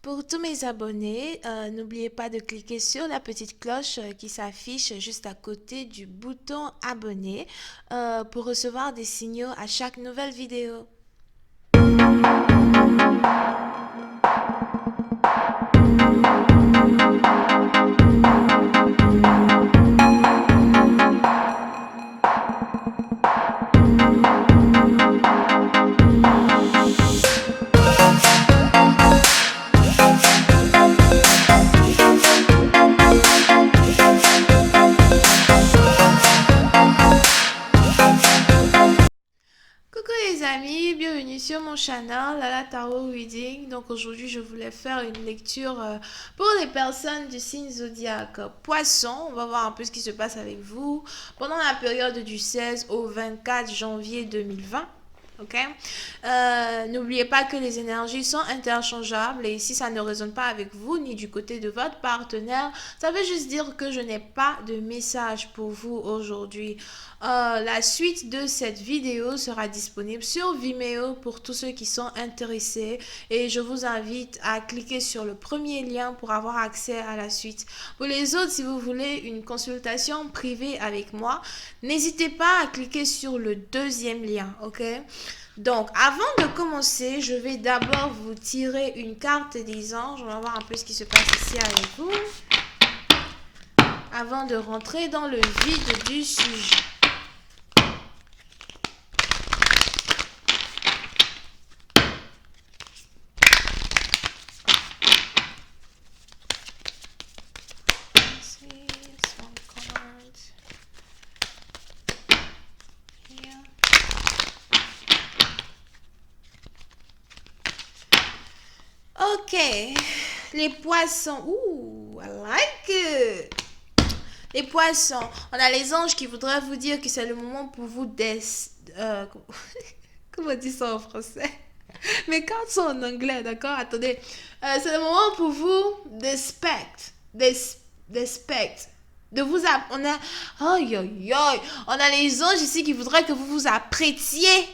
Pour tous mes abonnés, n'oubliez pas de cliquer sur la petite cloche qui s'affiche juste à côté du bouton abonner pour recevoir des signaux à chaque nouvelle vidéo. Coucou les amis, bienvenue sur mon channel Lala Tarot Reading. Donc aujourd'hui je voulais faire une lecture pour les personnes du signe zodiaque Poisson. On va voir un peu ce qui se passe avec vous pendant la période du 16 au 24 janvier 2020. Ok. N'oubliez pas que les énergies sont interchangeables et si ça ne résonne pas avec vous ni du côté de votre partenaire, ça veut juste dire que je n'ai pas de message pour vous aujourd'hui. La suite de cette vidéo sera disponible sur Vimeo pour tous ceux qui sont intéressés et je vous invite à cliquer sur le premier lien pour avoir accès à la suite. Pour les autres, si vous voulez une consultation privée avec moi, n'hésitez pas à cliquer sur le deuxième lien, ok? Donc, avant de commencer, je vais d'abord vous tirer une carte des anges. On va voir un peu ce qui se passe ici avec vous. Avant de rentrer dans le vif du sujet. Ok, les poissons. Ouh, I like it. Les poissons, on a les anges qui voudraient vous dire que c'est le moment pour vous comment on dit ça en français? Mais quand c'est en anglais, d'accord? Attendez. C'est le moment pour vous d'espect. De vous on a aïe, aïe, aïe. On a les anges ici qui voudraient que vous vous apprêtiez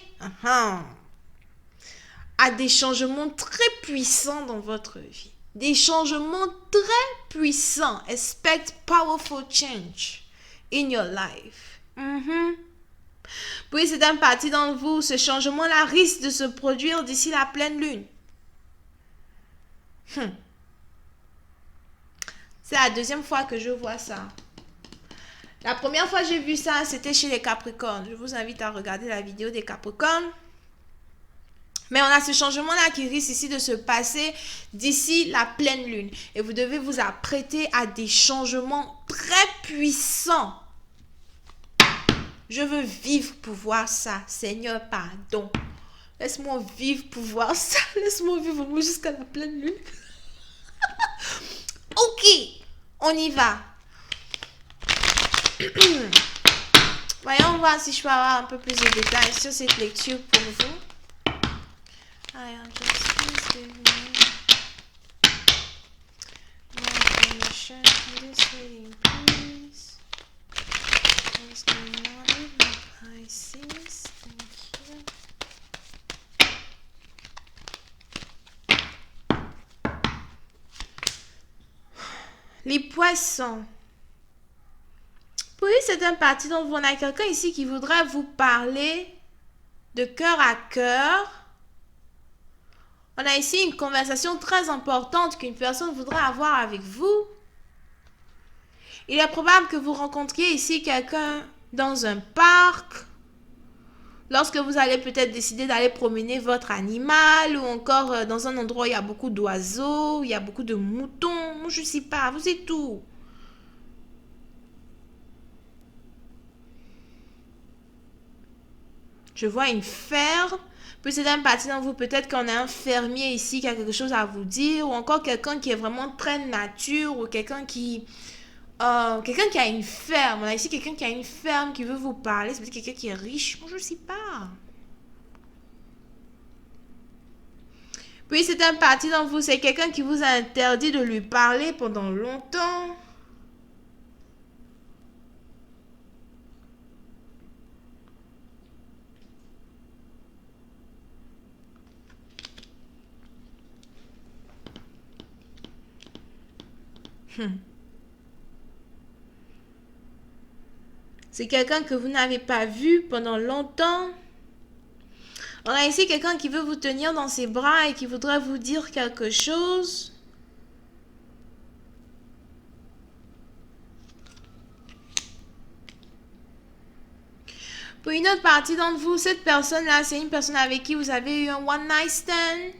à des changements très puissants dans votre vie. Des changements très puissants. Expect powerful change in your life. Puis c'est un parti dans vous. Ce changement-là risque de se produire d'ici la pleine lune. C'est la deuxième fois que je vois ça. La première fois que j'ai vu ça, c'était chez les Capricornes. Je vous invite à regarder la vidéo des Capricornes. Mais on a ce changement-là qui risque ici de se passer d'ici la pleine lune. Et vous devez vous apprêter à des changements très puissants. Je veux vivre pour voir ça. Seigneur, pardon. Laisse-moi vivre pour voir ça. Laisse-moi vivre jusqu'à la pleine lune. Ok, on y va. Voyons voir si je peux avoir un peu plus de détails sur cette lecture pour vous. I am just please give me more information in this reading, please. What's going on with my Pisces? Thank you. Les poissons. Oui, c'est un parti dont on a quelqu'un ici qui voudrait vous parler de cœur à cœur. On a ici une conversation très importante qu'une personne voudrait avoir avec vous. Il est probable que vous rencontriez ici quelqu'un dans un parc. Lorsque vous allez peut-être décider d'aller promener votre animal ou encore dans un endroit où il y a beaucoup d'oiseaux, il y a beaucoup de moutons, je ne sais pas, vous êtes où? Je vois une ferme. Puis c'est un parti dans vous, peut-être qu'on a un fermier ici qui a quelque chose à vous dire, ou encore quelqu'un qui est vraiment très nature, ou quelqu'un qui a une ferme. On a ici quelqu'un qui a une ferme qui veut vous parler. C'est peut-être quelqu'un qui est riche. Moi, je ne sais pas. Puis c'est un parti dans vous, c'est quelqu'un qui vous a interdit de lui parler pendant longtemps. C'est quelqu'un que vous n'avez pas vu pendant longtemps. On a ici quelqu'un qui veut vous tenir dans ses bras et qui voudrait vous dire quelque chose. Pour une autre partie d'entre vous, cette personne-là, c'est une personne avec qui vous avez eu un one night stand.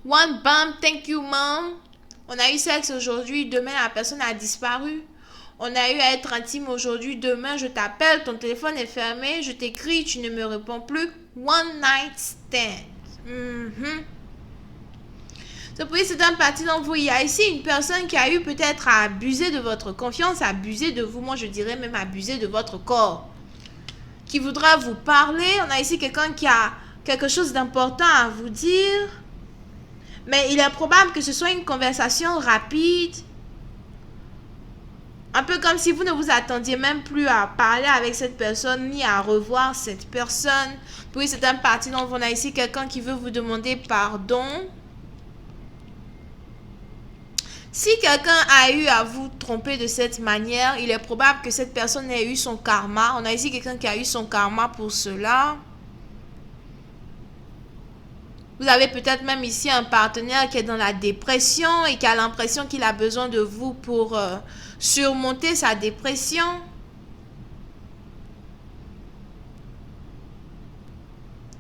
One bump, thank you mom. On a eu sexe aujourd'hui, demain la personne a disparu. On a eu à être intime aujourd'hui, demain je t'appelle, ton téléphone est fermé, je t'écris, tu ne me réponds plus. One night stand. C'est un parti d'entre vous. Il y a ici une personne qui a eu peut-être à abuser de votre confiance, abuser de vous, moi je dirais même abuser de votre corps. Qui voudra vous parler. On a ici quelqu'un qui a quelque chose d'important à vous dire. Mais il est probable que ce soit une conversation rapide. Un peu comme si vous ne vous attendiez même plus à parler avec cette personne ni à revoir cette personne. Puis c'est un parti dont on a ici quelqu'un qui veut vous demander pardon. Si quelqu'un a eu à vous tromper de cette manière, il est probable que cette personne ait eu son karma. On a ici quelqu'un qui a eu son karma pour cela. Vous avez peut-être même ici un partenaire qui est dans la dépression et qui a l'impression qu'il a besoin de vous pour surmonter sa dépression.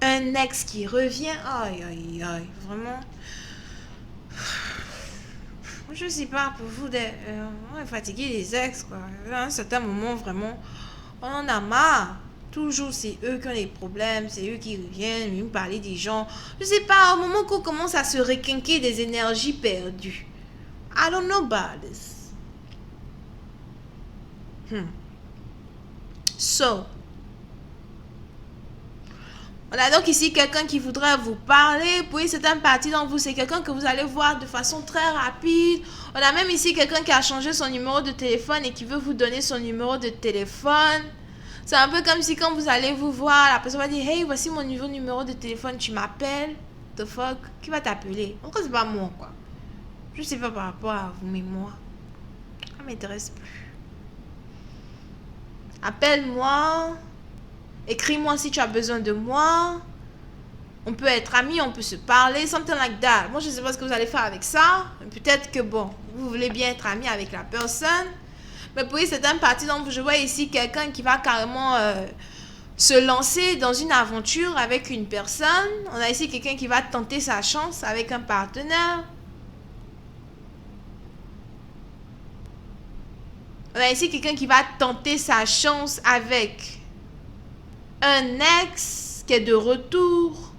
Un ex qui revient. Aïe, aïe, aïe. Vraiment. Je sais pas, pour vous, on est fatigué des ex, quoi. À un certain moment, vraiment, on en a marre. Toujours, c'est eux qui ont des problèmes, c'est eux qui reviennent, nous parler des gens. Je sais pas, au moment qu'on commence à se requinquer des énergies perdues. I don't know about this. So, on a donc ici quelqu'un qui voudrait vous parler. Puis c'est un parti d'entre vous. C'est quelqu'un que vous allez voir de façon très rapide. On a même ici quelqu'un qui a changé son numéro de téléphone et qui veut vous donner son numéro de téléphone. C'est un peu comme si quand vous allez vous voir, la personne va dire « Hey, voici mon nouveau numéro de téléphone, tu m'appelles? The fuck? Qui va t'appeler? » En tout cas, c'est pas moi, quoi. Je sais pas par rapport à vous, mais moi, ça m'intéresse plus. Appelle-moi. Écris-moi si tu as besoin de moi. On peut être amis, on peut se parler, something like that. Moi, je ne sais pas ce que vous allez faire avec ça. Peut-être que, bon, vous voulez bien être amis avec la personne. Mais pour c'est un parti dont je vois ici quelqu'un qui va carrément se lancer dans une aventure avec une personne. On a ici quelqu'un qui va tenter sa chance avec un partenaire. On a ici quelqu'un qui va tenter sa chance avec un ex qui est de retour.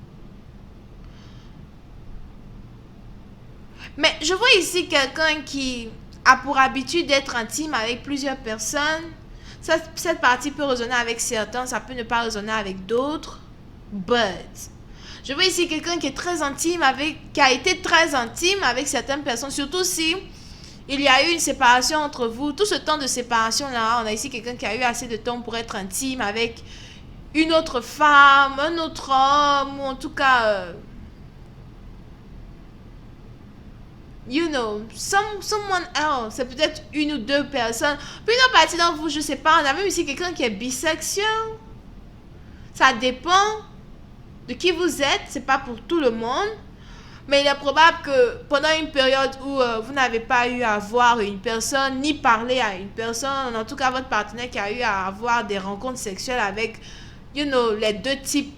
Mais je vois ici quelqu'un qui a pour habitude d'être intime avec plusieurs personnes. Cette partie peut résonner avec certains, ça peut ne pas résonner avec d'autres. But, je vois ici quelqu'un qui est très intime qui a été très intime avec certaines personnes, surtout si il y a eu une séparation entre vous. Tout ce temps de séparation-là, on a ici quelqu'un qui a eu assez de temps pour être intime avec une autre femme, un autre homme, ou en tout cas, you know, someone else. C'est peut-être une ou deux personnes. Puis une partie d'entre vous, je sais pas, on a même ici quelqu'un qui est bisexuel. Ça dépend de qui vous êtes, c'est pas pour tout le monde. Mais il est probable que pendant une période où vous n'avez pas eu à voir une personne, ni parler à une personne, en tout cas votre partenaire qui a eu à avoir des rencontres sexuelles avec, you know, les deux types,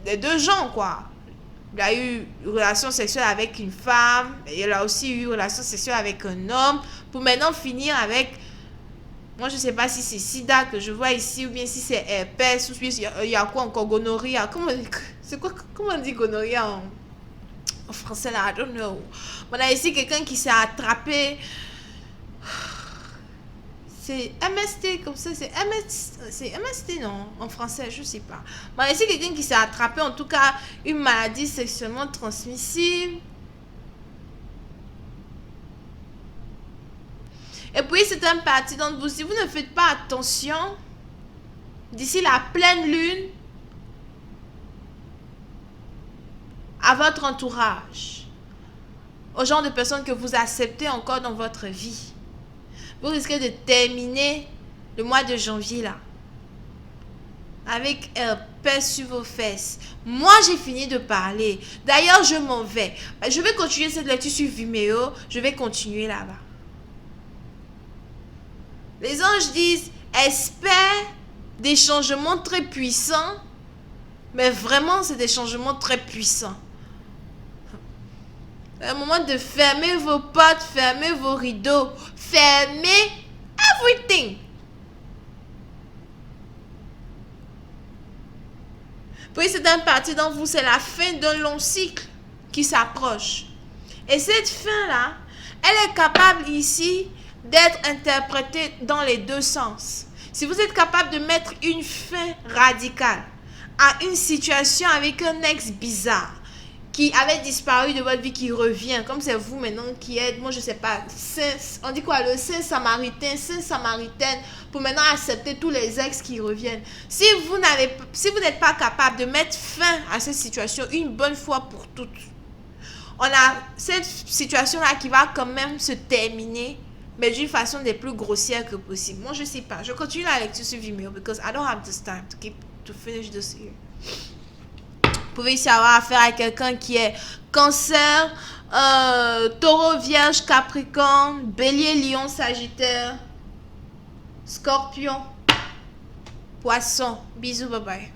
les deux gens, quoi. Il a eu une relation sexuelle avec une femme, et il a aussi eu une relation sexuelle avec un homme, pour maintenant finir avec, moi je sais pas si c'est sida que je vois ici, ou bien si c'est herpès, ou bien il y a quoi encore, gonorrhée. Comment on dit gonorrhée en français là, I don't know. On a ici quelqu'un qui s'est attrapé. C'est MST comme ça, c'est MST non, en français, je sais pas. On a ici quelqu'un qui s'est attrapé, en tout cas, une maladie sexuellement transmissible. Et puis c'est un parti d'entre vous, si vous ne faites pas attention, d'ici la pleine lune, à votre entourage, au genre de personnes que vous acceptez encore dans votre vie. Vous risquez de terminer le mois de janvier là avec un pain sur vos fesses. Moi, j'ai fini de parler. D'ailleurs, je m'en vais. Je vais continuer cette lecture sur Vimeo. Je vais continuer là-bas. Les anges disent, espère des changements très puissants. Mais vraiment, c'est des changements très puissants. C'est un moment de fermer vos portes, fermer vos rideaux, fermer everything. Pour une certaine partie d'entre vous, c'est la fin d'un long cycle qui s'approche. Et cette fin-là, elle est capable ici d'être interprétée dans les deux sens. Si vous êtes capable de mettre une fin radicale à une situation avec un ex bizarre qui avait disparu de votre vie, qui revient, comme c'est vous maintenant qui êtes, moi je sais pas, on dit quoi, le saint samaritain, saint samaritaine, pour maintenant accepter tous les ex qui reviennent. Si vous n'êtes pas capable de mettre fin à cette situation une bonne fois pour toutes, on a cette situation-là qui va quand même se terminer, mais d'une façon des plus grossières que possible. Moi je sais pas, je continue la lecture sur Vimeo because I don't have this time to finish this here. Vous pouvez ici avoir affaire à quelqu'un qui est cancer, taureau, vierge, capricorne, bélier, lion, sagittaire, scorpion, poisson. Bisous, bye bye.